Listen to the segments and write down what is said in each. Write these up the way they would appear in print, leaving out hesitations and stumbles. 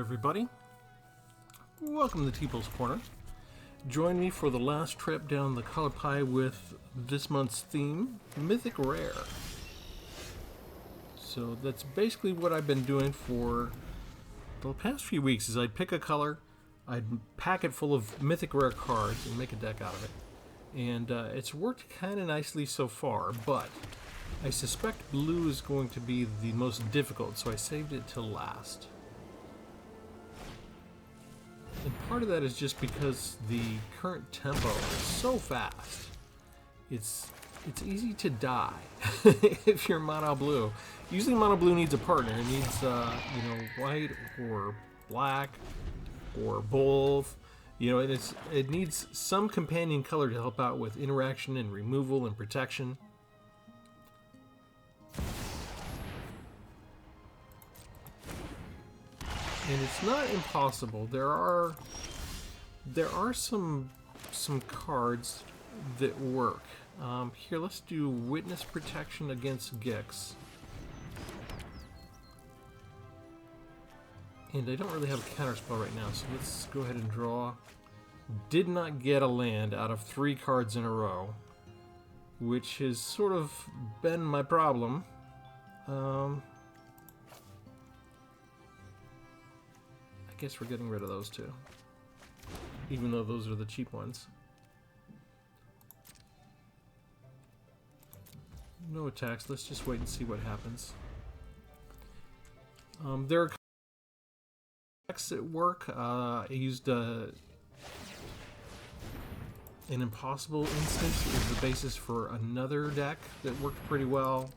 everybody. Welcome to Tpull's Corner. Join me for the last trip down the color pie with this month's theme, Mythic Rare. So that's basically what I've been doing for the past few weeks, is I'd pick a color, I'd pack it full of Mythic Rare cards and make a deck out of it. And it's worked kind of nicely so far, but I suspect blue is going to be the most difficult, so I saved it till last. And part of that is just because the current tempo is so fast. It's easy to die if you're mono blue. Usually mono blue needs a partner. It needs white or black or both. It needs some companion color to help out with interaction and removal and protection. And it's not impossible. There are some cards that work. Here, let's do Witness Protection against Gix. And I don't really have a counterspell right now, so let's go ahead and draw. Did not get a land out of 3 cards in a row, which has sort of been my problem. I guess we're getting rid of those two, even though those are the cheap ones. No attacks. Let's just wait and see what happens. There are decks at work. I used an Impossible Instance as the basis for another deck that worked pretty well.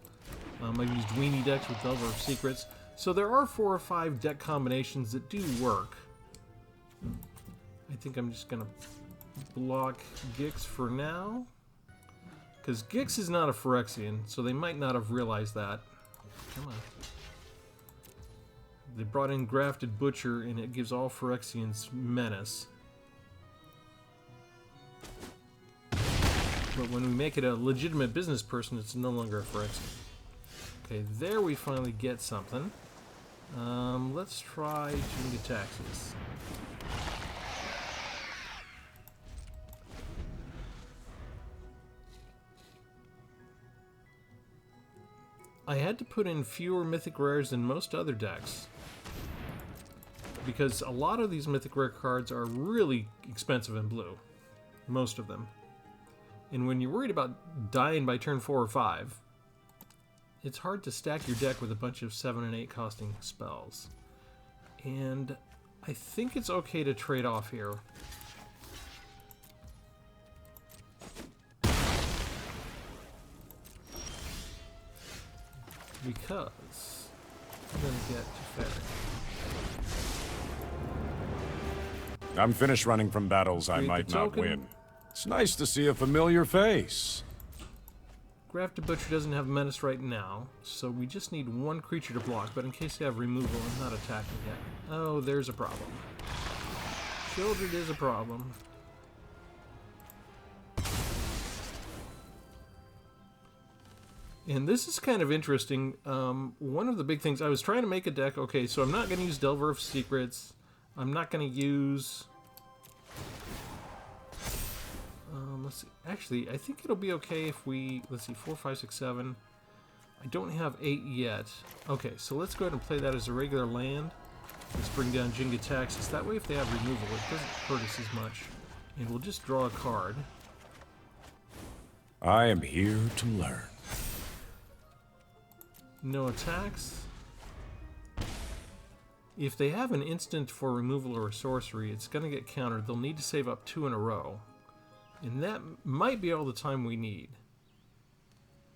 I used Weenie decks with Delver of Secrets. So there are 4 or 5 deck combinations that do work. I think I'm just going to block Gix for now, because Gix is not a Phyrexian, so they might not have realized that. Come on. They brought in Grafted Butcher, and it gives all Phyrexians menace. But when we make it a legitimate business person, it's no longer a Phyrexian. Okay, there we finally get something. Let's try Jingataxis. I had to put in fewer Mythic Rares than most other decks, because a lot of these Mythic Rare cards are really expensive in blue. Most of them. And when you're worried about dying by turn 4 or 5, it's hard to stack your deck with a bunch of 7 and 8 costing spells. And I think it's okay to trade off here. Because I'm going to get to Ferric. I'm finished running from battles I might not win. It's nice to see a familiar face. Grafted Butcher doesn't have Menace right now, so we just need 1 creature to block, but in case they have removal, I'm not attacking yet. Oh, there's a problem. Childred is a problem. And this is kind of interesting. One of the big things, I was trying to make a deck. Okay, so I'm not going to use Delver of Secrets. I'm not going to use... let's see. Actually, I think it'll be okay if we... Let's see, 4, 5, 6, 7. I don't have 8 yet. Okay, so let's go ahead and play that as a regular land. Let's bring down Jingataxis. That way, if they have removal, it doesn't hurt us as much. And we'll just draw a card. I am here to learn. No attacks. If they have an instant for removal or a sorcery, it's going to get countered. They'll need to save up 2 in a row. And that might be all the time we need.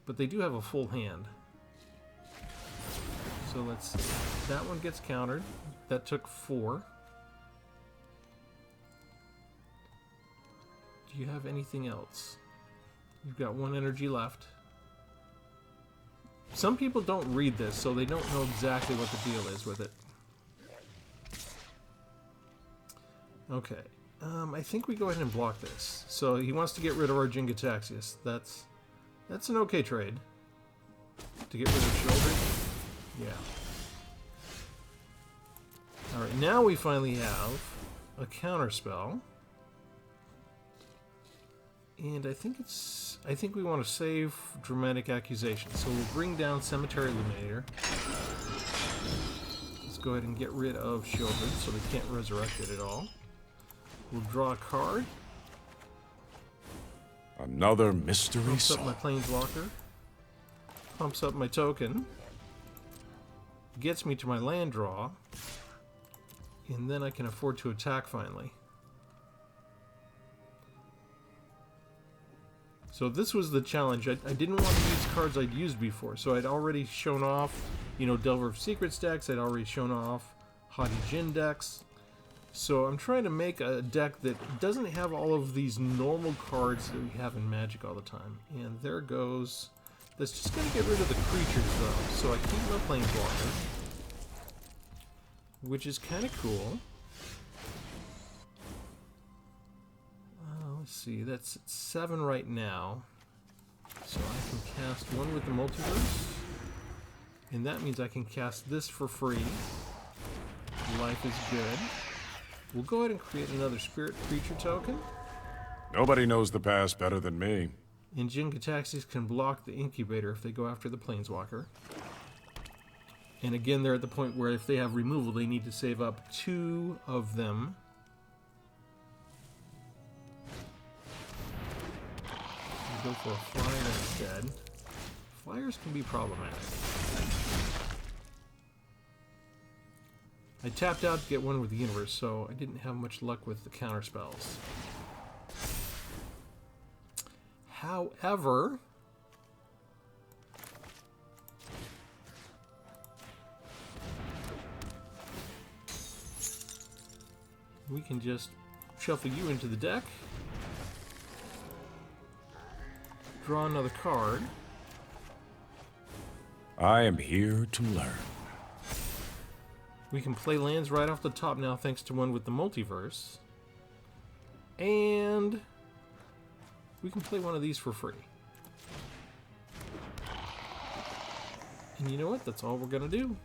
But they do have a full hand. So let's see. That one gets countered. That took 4. Do you have anything else? You've got 1 energy left. Some people don't read this, so they don't know exactly what the deal is with it. Okay. I think we go ahead and block this. So he wants to get rid of our Jingataxis. That's an okay trade. To get rid of Children. Yeah. Alright, now we finally have a counterspell. And I think we want to save Dramatic Accusation. So we'll bring down Cemetery Illuminator. Let's go ahead and get rid of Shieldred so they can't resurrect it at all. We'll draw a card. Another mystery Pumps up song. my Planeswalker. Pumps up my token. Gets me to my land draw. And then I can afford to attack finally. So this was the challenge. I didn't want to use cards I'd used before. So I'd already shown off, you know, Delver of Secrets decks. I'd already shown off Haughty Djinn decks. So I'm trying to make a deck that doesn't have all of these normal cards that we have in Magic all the time. And there goes... That's just going to get rid of the creatures, though. So I keep my Planeswalker, which is kind of cool. Let's see, that's at 7 right now. So I can cast one with the Multiverse. And that means I can cast this for free. Life is good. We'll go ahead and create another Spirit Creature token. Nobody knows the past better than me. And Jin Gataxis can block the Incubator if they go after the Planeswalker. And again, they're at the point where if they have removal, they need to save up 2 of them. Go for a flyer instead. Flyers can be problematic. I tapped out to get one with the universe, so I didn't have much luck with the counter spells. However, we can just shuffle you into the deck. Draw another card. I am here to learn. We can play lands right off the top now thanks to one with the Multiverse. And we can play one of these for free. And you know what? That's all we're going to do.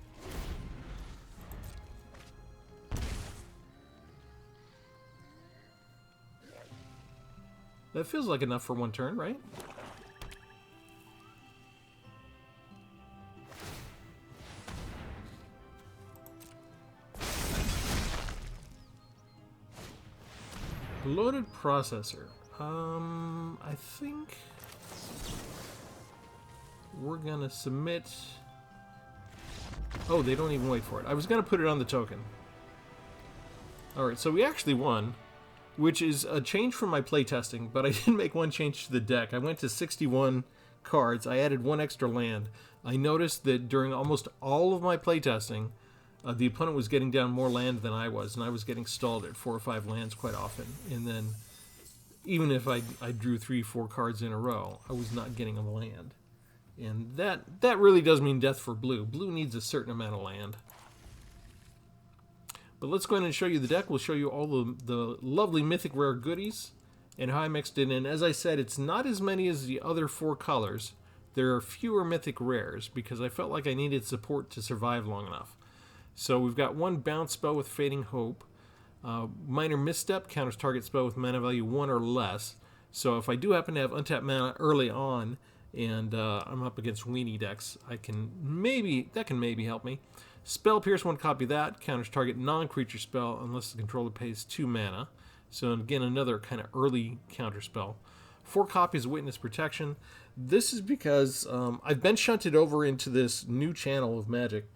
That feels like enough for one turn, right? Loaded processor. I think we're gonna submit. Oh, they don't even wait for it. I was gonna put it on the token. Alright, so we actually won, which is a change from my playtesting, but I did make one change to the deck. I went to 61 cards. I added one extra land. I noticed that during almost all of my playtesting, the opponent was getting down more land than I was, and I was getting stalled at 4 or 5 lands quite often. And then, even if I drew 3 or 4 cards in a row, I was not getting a land. And that really does mean death for blue. Blue needs a certain amount of land. But let's go ahead and show you the deck. We'll show you all the lovely Mythic Rare goodies and how I mixed it in. As I said, it's not as many as the other 4 colors. There are fewer Mythic Rares because I felt like I needed support to survive long enough. So we've got one bounce spell with Fading Hope. Minor Misstep counters target spell with mana value 1 or less. So if I do happen to have untapped mana early on and I'm up against weenie decks, that can maybe help me. Spell Pierce, 1 copy of that, counters target non-creature spell unless the controller pays 2 mana. So again, another kind of early counter spell. 4 copies of Witness Protection. This is because I've been shunted over into this new channel of Magic.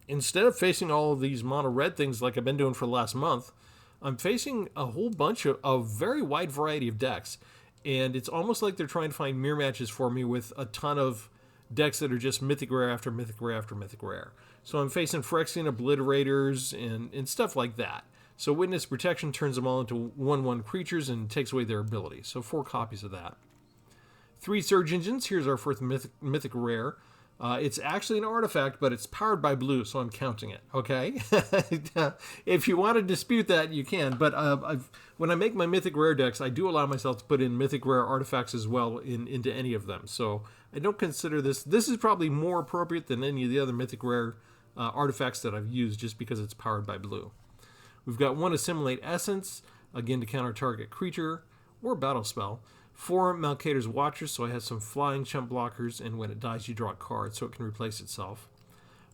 Instead of facing all of these mono red things like I've been doing for the last month, I'm facing a whole bunch of a very wide variety of decks. And it's almost like they're trying to find mirror matches for me with a ton of decks that are just Mythic Rare after Mythic Rare after Mythic Rare. So I'm facing Phyrexian Obliterators and stuff like that. So Witness Protection turns them all into 1/1 creatures and takes away their abilities. So 4 copies of that. 3 Surge Engines. Here's our first Mythic Rare. It's actually an artifact, but it's powered by blue, so I'm counting it, okay? If you want to dispute that, you can. But when I make my Mythic Rare decks, I do allow myself to put in Mythic Rare artifacts as well into any of them. So I don't consider this... This is probably more appropriate than any of the other Mythic Rare artifacts that I've used just because it's powered by blue. We've got 1 Assimilate Essence, again to counter target creature or battle spell. 4 Malkator's Watchers, so I have some flying chump blockers, and when it dies you draw a card so it can replace itself.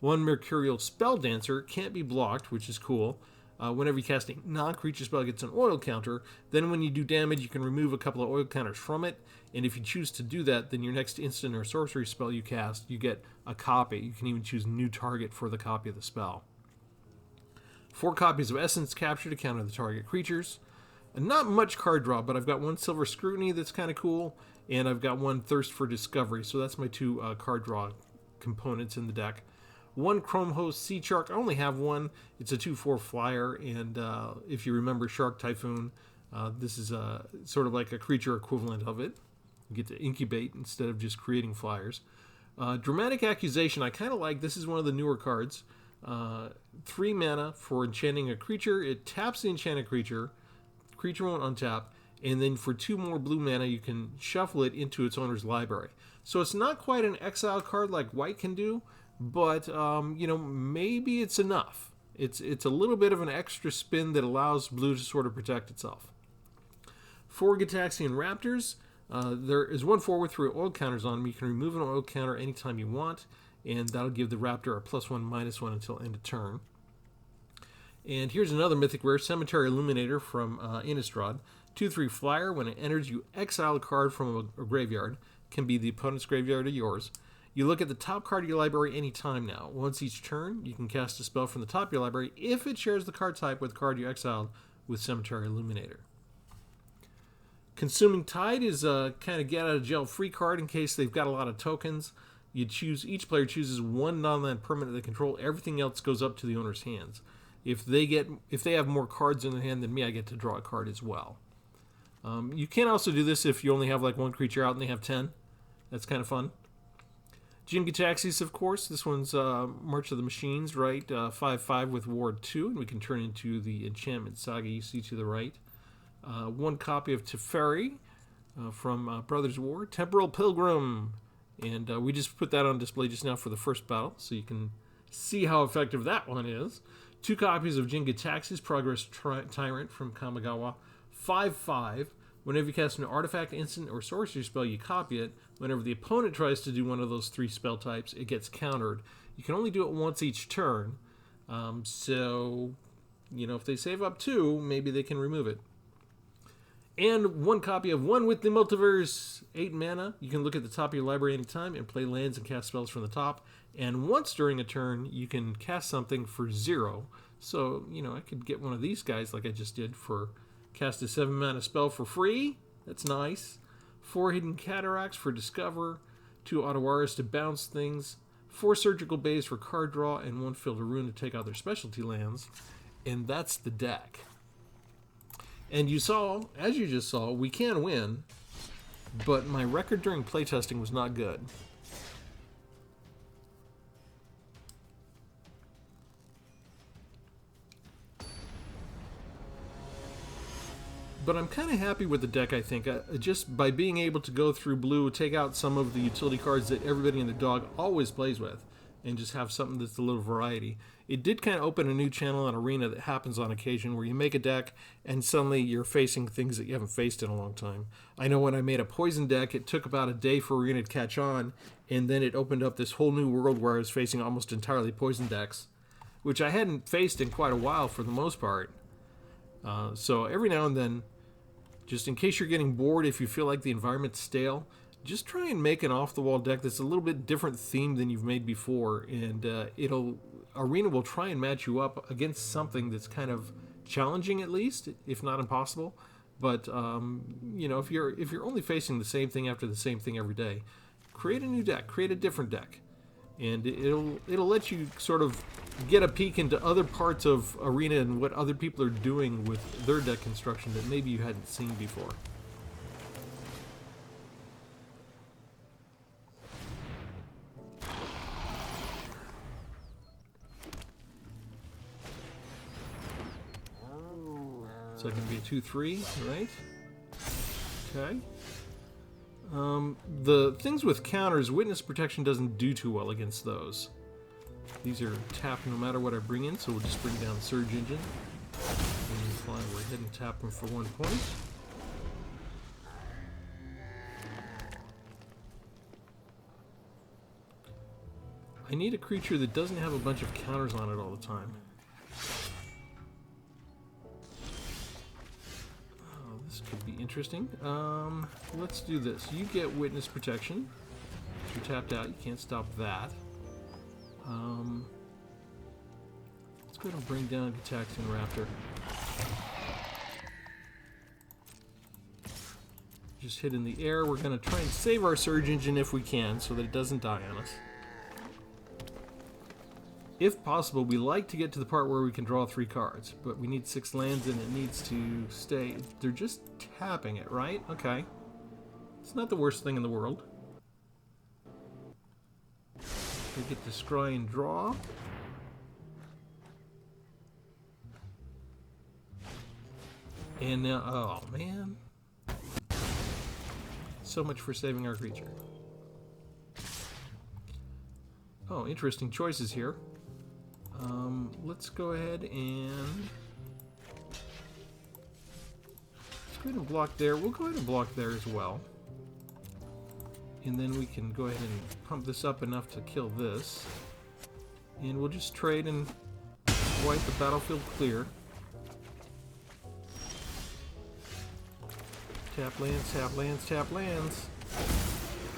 1 Mercurial Spell Dancer, can't be blocked, which is cool. Whenever you cast a non-creature spell, it gets an oil counter. Then when you do damage, you can remove a couple of oil counters from it. And if you choose to do that, then your next instant or sorcery spell you cast, you get a copy. You can even choose new target for the copy of the spell. 4 copies of Essence Capture to counter the target creatures. And not much card draw, but I've got 1 Silver Scrutiny that's kind of cool. And I've got 1 Thirst for Discovery. So that's my 2 card draw components in the deck. 1 Chrome Host Sea Shark. I only have 1. It's a 2/4 flyer, and if you remember Shark Typhoon, this is sort of like a creature equivalent of it. You get to incubate instead of just creating flyers. Dramatic Accusation, I kind of like. This is one of the newer cards. 3 mana for enchanting a creature. It taps the enchanted creature. Creature won't untap. And then for 2 more blue mana, you can shuffle it into its owner's library. So it's not quite an exile card like white can do, but maybe it's enough. It's a little bit of an extra spin that allows blue to sort of protect itself. 4 Gitaxian Raptors. There is 1 forward 3 oil counters on them. You can remove an oil counter anytime you want, and that'll give the Raptor a +1/-1 until end of turn. And here's another Mythic Rare, Cemetery Illuminator from Innistrad. 2/3 flyer. When it enters, you exile a card from a graveyard. Can be the opponent's graveyard or yours. You look at the top card of your library anytime now. Once each turn, you can cast a spell from the top of your library if it shares the card type with the card you exiled with Cemetery Illuminator. Consuming Tide is a kind of get-out-of-jail-free card in case they've got a lot of tokens. Each player chooses 1 non-land permanent they control. Everything else goes up to the owner's hands. If they have more cards in their hand than me, I get to draw a card as well. You can also do this if you only have like 1 creature out and they have 10. That's kind of fun. Jin-Gitaxias, of course. This one's March of the Machines, right? 5/5 with Ward 2, and we can turn into the Enchantment Saga you see to the right. 1 copy of Teferi from Brothers War. Temporal Pilgrim, and we just put that on display just now for the first battle, so you can see how effective that one is. 2 copies of Jin-Gitaxias, Progress Tyrant from Kamigawa. 5/5. Whenever you cast an artifact, instant, or sorcery spell, you copy it. Whenever the opponent tries to do one of those 3 spell types, it gets countered. You can only do it once each turn. If they save up 2, maybe they can remove it. And 1 copy of One with the Multiverse, 8 mana. You can look at the top of your library anytime and play lands and cast spells from the top. And once during a turn, you can cast something for 0. So, I could get one of these guys like I just did for cast a 7 mana spell for free. That's nice. 4 Hidden Cataracts for Discover. 2 Ottawaras to bounce things. 4 Surgical Bays for card draw. And 1 Filter Rune to take out their specialty lands. And that's the deck. And as you just saw, we can win. But my record during playtesting was not good. But I'm kind of happy with the deck, I think. Just by being able to go through blue, take out some of the utility cards that everybody and their dog always plays with, and just have something that's a little variety. It did kind of open a new channel and arena that happens on occasion where you make a deck and suddenly you're facing things that you haven't faced in a long time. I know when I made a poison deck, it took about a day for arena to catch on, and then it opened up this whole new world where I was facing almost entirely poison decks, which I hadn't faced in quite a while for the most part. So every now and then, just in case you're getting bored, if you feel like the environment's stale, just try and make an off-the-wall deck that's a little bit different theme than you've made before, and Arena will try and match you up against something that's kind of challenging, at least, if not impossible. But if you're only facing the same thing after the same thing every day, create a new deck, create a different deck, and it'll let you sort of get a peek into other parts of Arena and what other people are doing with their deck construction that maybe you hadn't seen before. So that can be a 2/3, right? Okay. The things with counters, Witness Protection doesn't do too well against those. These are tapped no matter what I bring in, so we'll just bring down Surge Engine. fine. We're ahead and tap him for 1 point. I need a creature that doesn't have a bunch of counters on it all the time. Oh, this could be interesting. Let's do this. You get witness protection. If you're tapped out, you can't stop that. Let's go ahead and bring down Gitaxian Raptor. Just hit in the air. We're going to try and save our Surge Engine if we can, so that it doesn't die on us. If possible, we like to get to the part where we can draw 3 cards, but we need 6 lands and it needs to stay. They're just tapping it, right? Okay. It's not the worst thing in the world. We get to scry and draw. And now, oh man. So much for saving our creature. Oh, interesting choices here. Let's go ahead and block there. We'll go ahead and block there as well. And then we can go ahead and pump this up enough to kill this. And we'll just trade and wipe the battlefield clear. Tap lands, tap lands, tap lands.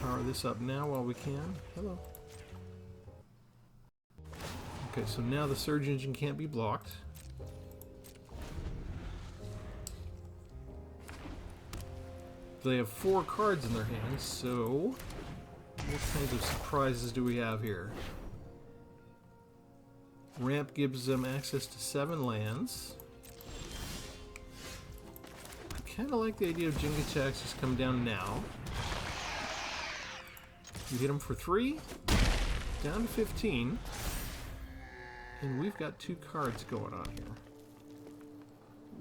Power this up now while we can. Hello. Okay, so now the Surge Engine can't be blocked. They have 4 cards in their hands, so what kinds of surprises do we have here? Ramp gives them access to 7 lands. I kind of like the idea of Jingatax just come down now. You hit them for 3, down to 15. And we've got 2 cards going on here.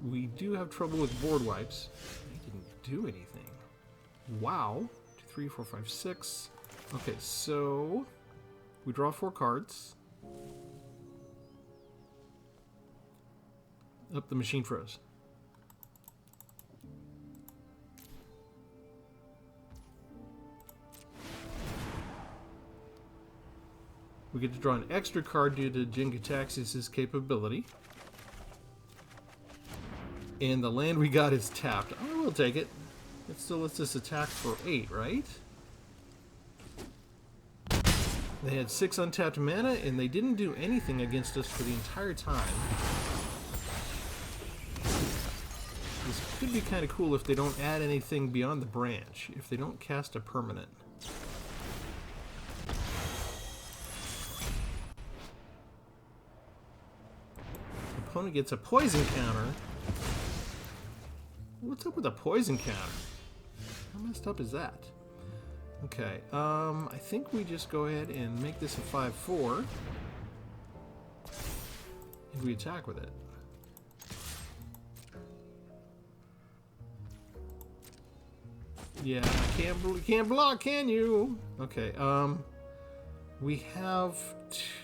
We do have trouble with board wipes. They didn't do anything. Wow. 2, 3, 4, 5, 6. Okay, so we draw 4 cards. Up, the machine froze. We get to draw an extra card due to Jingataxis' capability. And the land we got is tapped. Oh, we'll take it. It still lets us attack for 8, right? They had 6 untapped mana, and they didn't do anything against us for the entire time. This could be kind of cool if they don't add anything beyond the branch. If they don't cast a permanent. Opponent gets a poison counter. What's up with a poison counter? How messed up is that? Okay, I think we just go ahead and make this a 5/4. And we attack with it. Yeah, can't block, can you? Okay, we have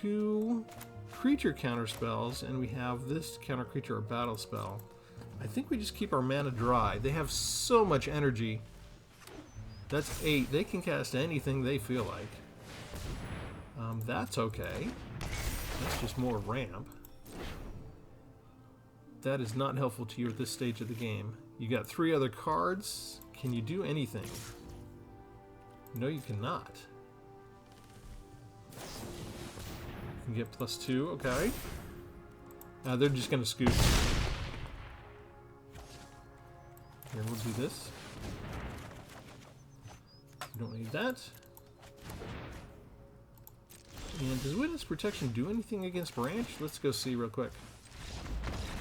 2 creature counter spells, and we have this counter creature or battle spell. I think we just keep our mana dry. They have so much energy. That's 8. They can cast anything they feel like. That's okay. That's just more ramp. That is not helpful to you at this stage of the game. You got 3 other cards. Can you do anything? No, you cannot. You can get +2, okay. They're just going to scoop. Here, we'll do this. We don't need that. And does Witness Protection do anything against Branch? Let's go see real quick.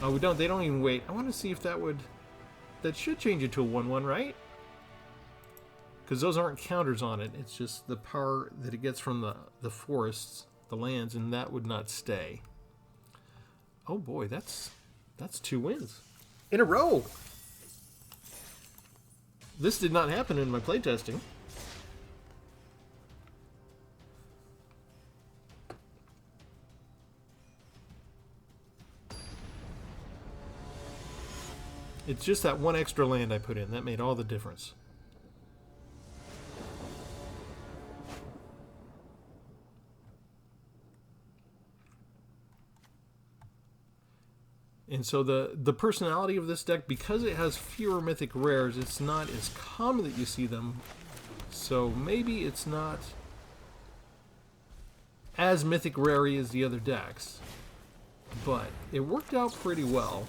Oh, we don't. They don't even wait. I want to see if that would... That should change it to a 1/1, right? Because those aren't counters on it. It's just the power that it gets from the forests, the lands, and that would not stay. Oh boy, that's 2 wins in a row. This did not happen in my playtesting. It's just that one extra land I put in. That made all the difference. And so the personality of this deck, because it has fewer mythic rares, it's not as common that you see them. So maybe it's not as mythic rare as the other decks. But it worked out pretty well.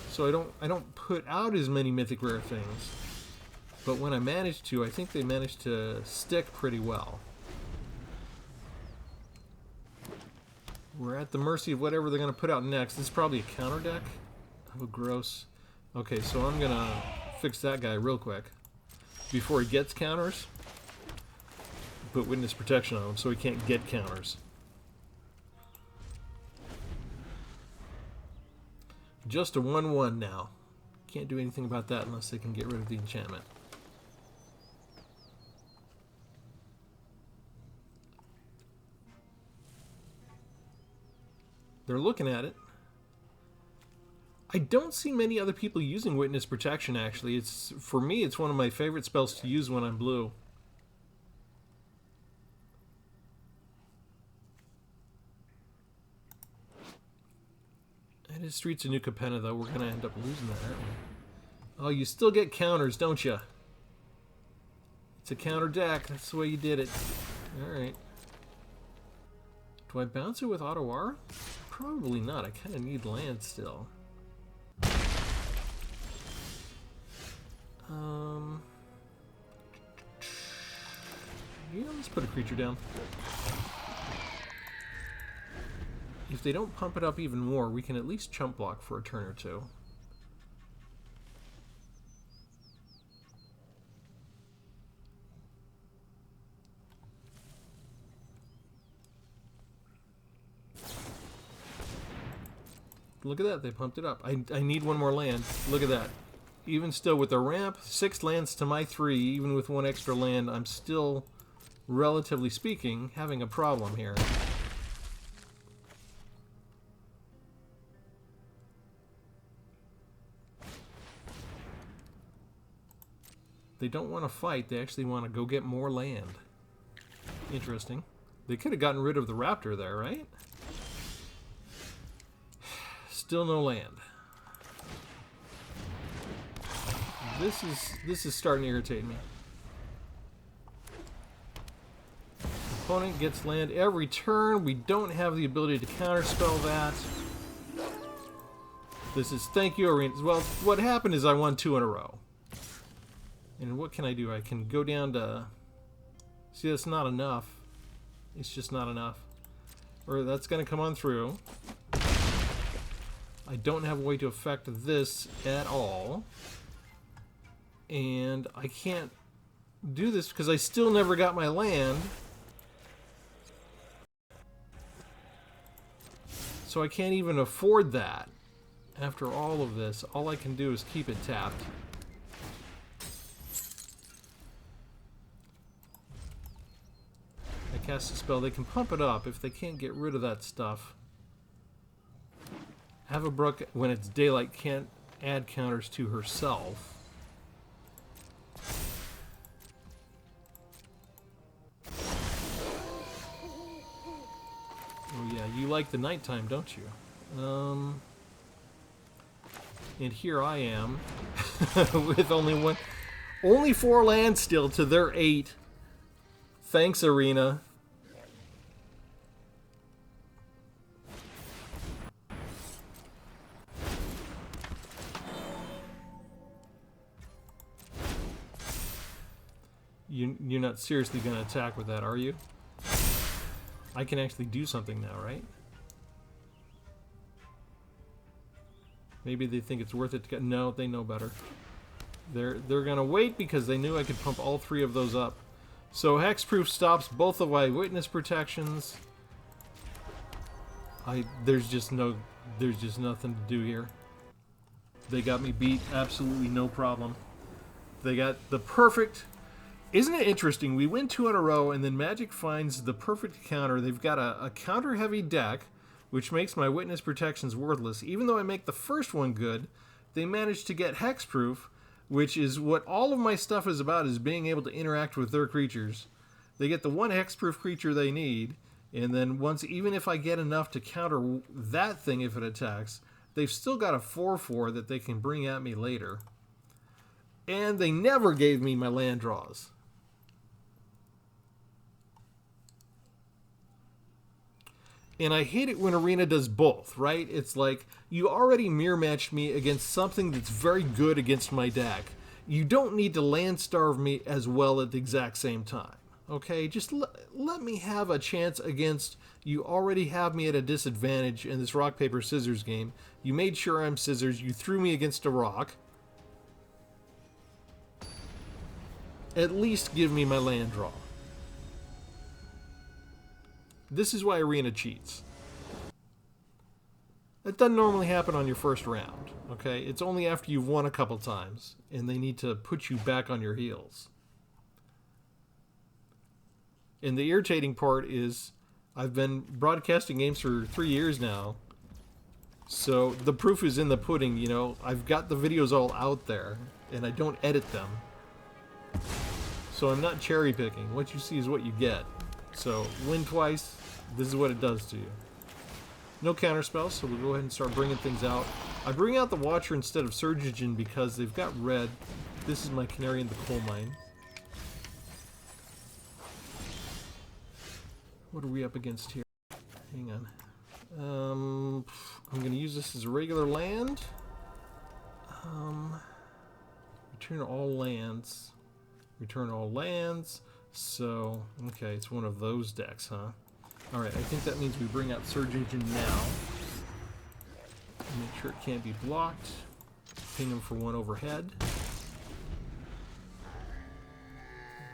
So I don't put out as many mythic rare things. But when I managed to, I think they managed to stick pretty well. We're at the mercy of whatever they're going to put out next. This is probably a counter deck. Oh, gross. Okay, so I'm going to fix that guy real quick. Before he gets counters, put witness protection on him so he can't get counters. Just a 1/1 now. Can't do anything about that unless they can get rid of the enchantment. They're looking at it. I don't see many other people using Witness Protection, actually. It's, for me, it's one of my favorite spells to use when I'm blue. It is Streets of New Capenna, though. We're going to end up losing that, aren't we? Oh, you still get counters, don't you? It's a counter deck. That's the way you did it. Alright. Do I bounce it with Ottawa? Probably not. I kind of need land still. Yeah, let's put a creature down. If they don't pump it up even more, we can at least chump block for a turn or two. Look at that, they pumped it up. I need one more land. Look at that. Even still with the ramp, 6 lands to my 3, even with 1 extra land, I'm still, relatively speaking, having a problem here. They don't want to fight, they actually want to go get more land. Interesting. They could have gotten rid of the raptor there, right? Still no land. This is starting to irritate me. Opponent gets land every turn. We don't have the ability to counterspell that. This is thank you, Arena. Well, what happened is I won 2 in a row. And what can I do? I can go down to... See, that's not enough. It's just not enough. Or that's going to come on through. I don't have a way to affect this at all. And I can't do this because I still never got my land. So I can't even afford that. After all of this, all I can do is keep it tapped. I cast a spell. They can pump it up if they can't get rid of that stuff. Avabrook, when it's daylight, can't add counters to herself. Oh yeah, you like the nighttime, don't you? And here I am with only 4 lands still to their 8. Thanks, Arena. You're not seriously going to attack with that, are you? I can actually do something now, right? Maybe they think it's worth it to get... No, they know better. They're going to wait because they knew I could pump all 3 of those up. So Hexproof stops both of my witness protections. There's just nothing to do here. They got me beat, absolutely no problem. They got the perfect... Isn't it interesting? We win 2 in a row, and then Magic finds the perfect counter. They've got a counter-heavy deck, which makes my witness protections worthless. Even though I make the first one good, they managed to get hexproof, which is what all of my stuff is about, is being able to interact with their creatures. They get the one hexproof creature they need, and then once, even if I get enough to counter that thing if it attacks, they've still got a 4/4 that they can bring at me later. And they never gave me my land draws. And I hate it when Arena does both, right? It's like, you already mirror matched me against something that's very good against my deck. You don't need to land starve me as well at the exact same time. Okay, just let me have a chance against, you already have me at a disadvantage in this rock, paper, scissors game. You made sure I'm scissors. You threw me against a rock. At least give me my land draw. This is why Arena cheats. That doesn't normally happen on your first round, okay? It's only after you've won a couple times, and they need to put you back on your heels. And the irritating part is, I've been broadcasting games for 3 years now, so the proof is in the pudding, you know? I've got the videos all out there, and I don't edit them. So I'm not cherry picking. What you see is what you get. So, win twice, this is what it does to you. No counterspells, so we'll go ahead and start bringing things out. I bring out the Watcher instead of Surgeon because they've got red. This is my canary in the coal mine. What are we up against here? Hang on. I'm going to use this as a regular land. Return all lands. Return all lands. So, okay, it's one of those decks, huh? Alright, I think that means we bring out Surge Engine now. Make sure it can't be blocked. Ping him for 1 overhead.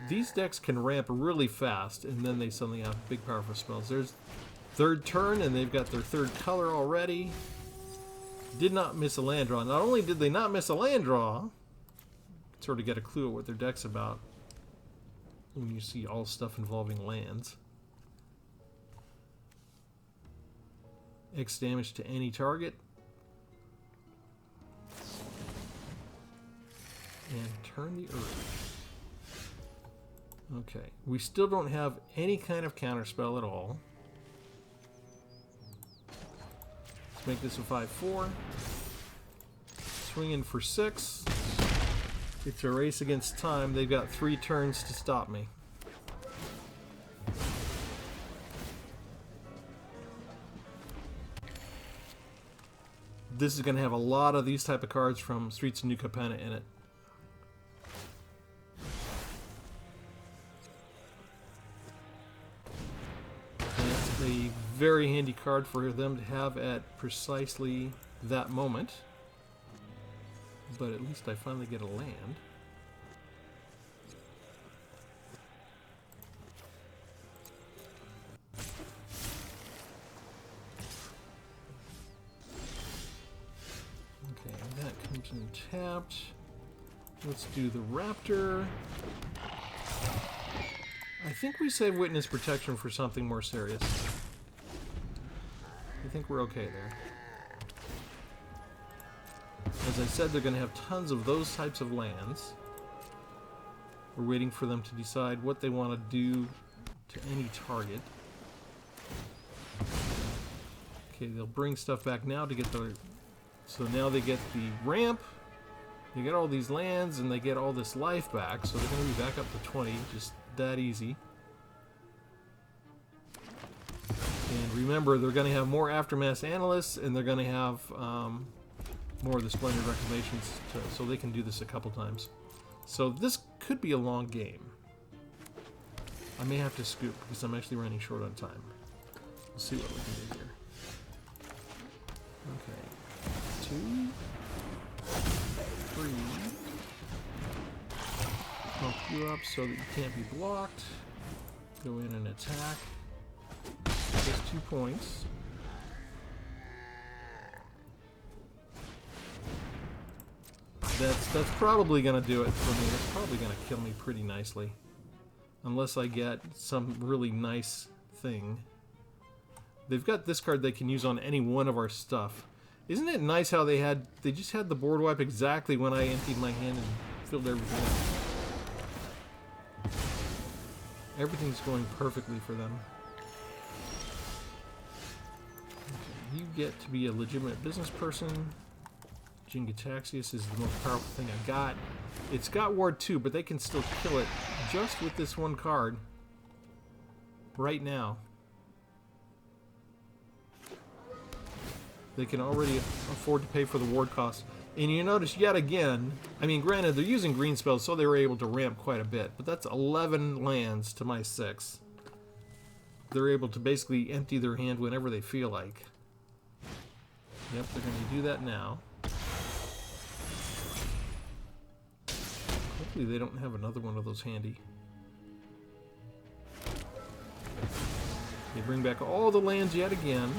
These decks can ramp really fast, and then they suddenly have big powerful spells. There's third turn, and they've got their third color already. Did not miss a land draw. Not only did they not miss a land draw, sort of get a clue at what their deck's about when you see all stuff involving lands. X damage to any target. And turn the earth. Okay, we still don't have any kind of counterspell at all. Let's make this a 5/4. Swing in for 6. It's a race against time. They've got 3 turns to stop me. This is going to have a lot of these type of cards from Streets of New Capenna in it. That's a very handy card for them to have at precisely that moment. But at least I finally get a land. Okay, that comes in tapped. Let's do the Raptor. I think we save Witness Protection for something more serious. I think we're okay there. As I said, they're going to have tons of those types of lands. We're waiting for them to decide what they want to do to any target. Okay, they'll bring stuff back now to get the... So now they get the ramp, they get all these lands, and they get all this life back. So they're going to be back up to 20, just that easy. And remember, they're going to have more Aftermath Analysts, and they're going to have... more of the Splendid Reclamations, so they can do this a couple times. So this could be a long game. I may have to scoop because I'm actually running short on time. We'll see what we can do here. Okay. 2, 3. Pump you up so that you can't be blocked. Go in and attack. Just 2 points. That's probably going to do it for me. That's probably going to kill me pretty nicely. Unless I get some really nice thing. They've got this card they can use on any one of our stuff. Isn't it nice how they just had the board wipe exactly when I emptied my hand and filled everything up. Everything's going perfectly for them. Okay, you get to be a legitimate business person. Jin-Gitaxias is the most powerful thing I got. It's got Ward 2, but they can still kill it just with this one card. Right now. They can already afford to pay for the ward cost. And you notice yet again, I mean, granted, they're using green spells, so they were able to ramp quite a bit. But that's 11 lands to my 6. They're able to basically empty their hand whenever they feel like. Yep, they're going to do that now. Hopefully they don't have another one of those handy. They bring back all the lands yet again.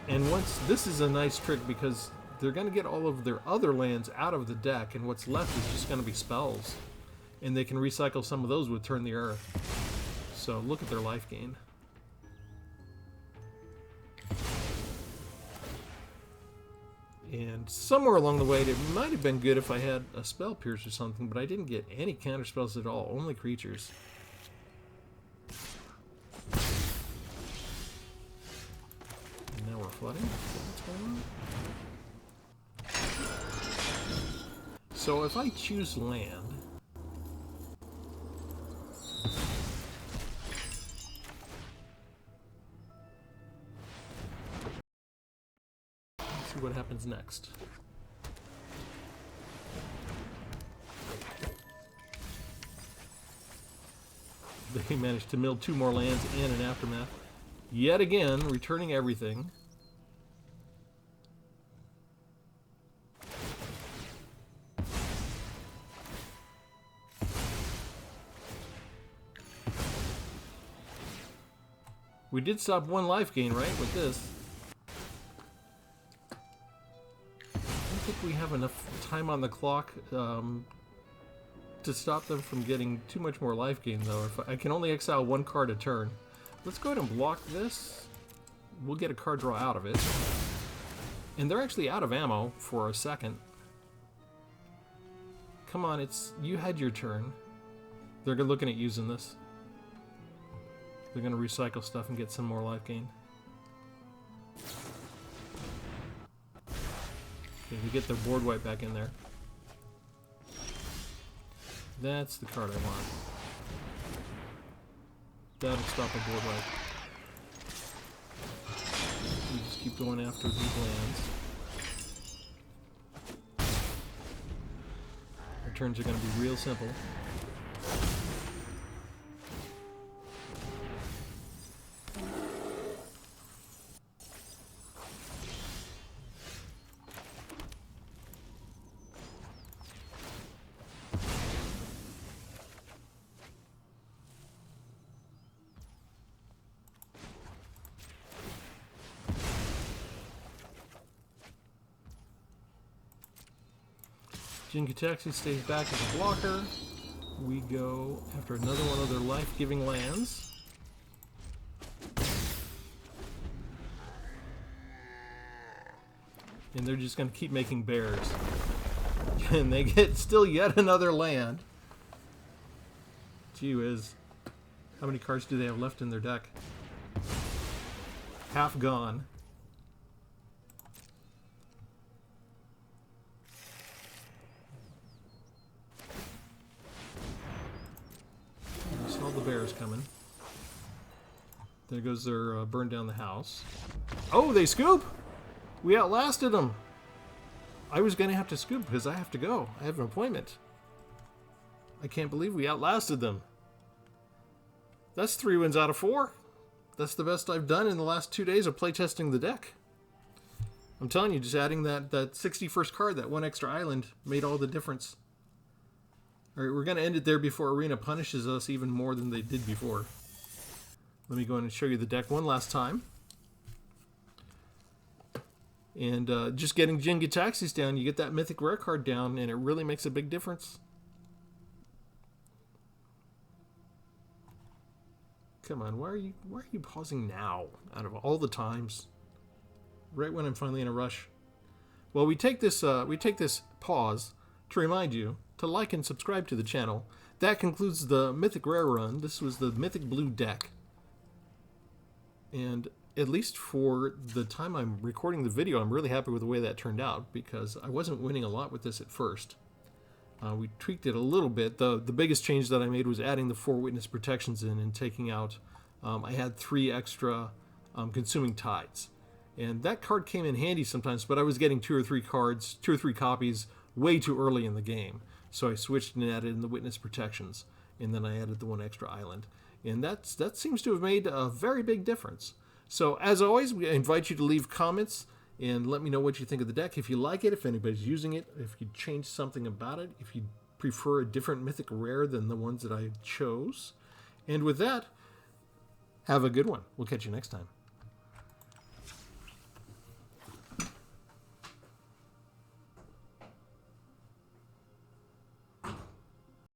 And once, this is a nice trick because they're going to get all of their other lands out of the deck, and what's left is just going to be spells. And they can recycle some of those with Turn the Earth. So look at their life gain. And somewhere along the way, it might have been good if I had a Spell Pierce or something, but I didn't get any counter spells at all, only creatures. Now we're flooding. What's going on? So if I choose land, let's see what happens next. They managed to mill 2 more lands and an Aftermath. Yet again, returning everything. We did stop 1 life gain, right, with this. I don't think we have enough time on the clock to stop them from getting too much more life gain, though. If I can only exile 1 card a turn. Let's go ahead and block this. We'll get a card draw out of it. And they're actually out of ammo for a second. Come on, you had your turn. They're looking at using this. They're going to recycle stuff and get some more life gain. Okay, we get their board wipe back in there. That's the card I want. That'll stop a board wipe. We just keep going after these lands. Our turns are going to be real simple. Jin-Gitaxias stays back as a blocker. We go after another one of their life-giving lands. And they're just going to keep making bears. And they get still yet another land. Gee whiz. How many cards do they have left in their deck? Half gone. The bears coming. There goes their burn down the house. Oh, they scoop! We outlasted them. I was going to have to scoop because I have to go. I have an appointment. I can't believe we outlasted them. That's 3 wins out of 4. That's the best I've done in the last 2 days of playtesting the deck. I'm telling you, just adding that 61st card, that 1 extra island, made all the difference. Alright, we're going to end it there before Arena punishes us even more than they did before. Let me go in and show you the deck one last time. And just getting Jin-Gitaxias down, you get that Mythic Rare card down, and it really makes a big difference. Come on, why are you pausing now, out of all the times? Right when I'm finally in a rush. Well, we take this pause to remind you to like and subscribe to the channel. That concludes the Mythic Rare run. This was the Mythic Blue deck. And at least for the time I'm recording the video, I'm really happy with the way that turned out, because I wasn't winning a lot with this at first. We tweaked it a little bit. The biggest change that I made was adding the 4 witness protections in and taking out, I had 3 extra consuming tides. And that card came in handy sometimes, but I was getting 2 or 3 copies way too early in the game. So I switched and added in the witness protections, and then I added the 1 extra island. And that seems to have made a very big difference. So as always, we invite you to leave comments and let me know what you think of the deck. If you like it, if anybody's using it, if you change something about it, if you prefer a different Mythic Rare than the ones that I chose. And with that, have a good one. We'll catch you next time.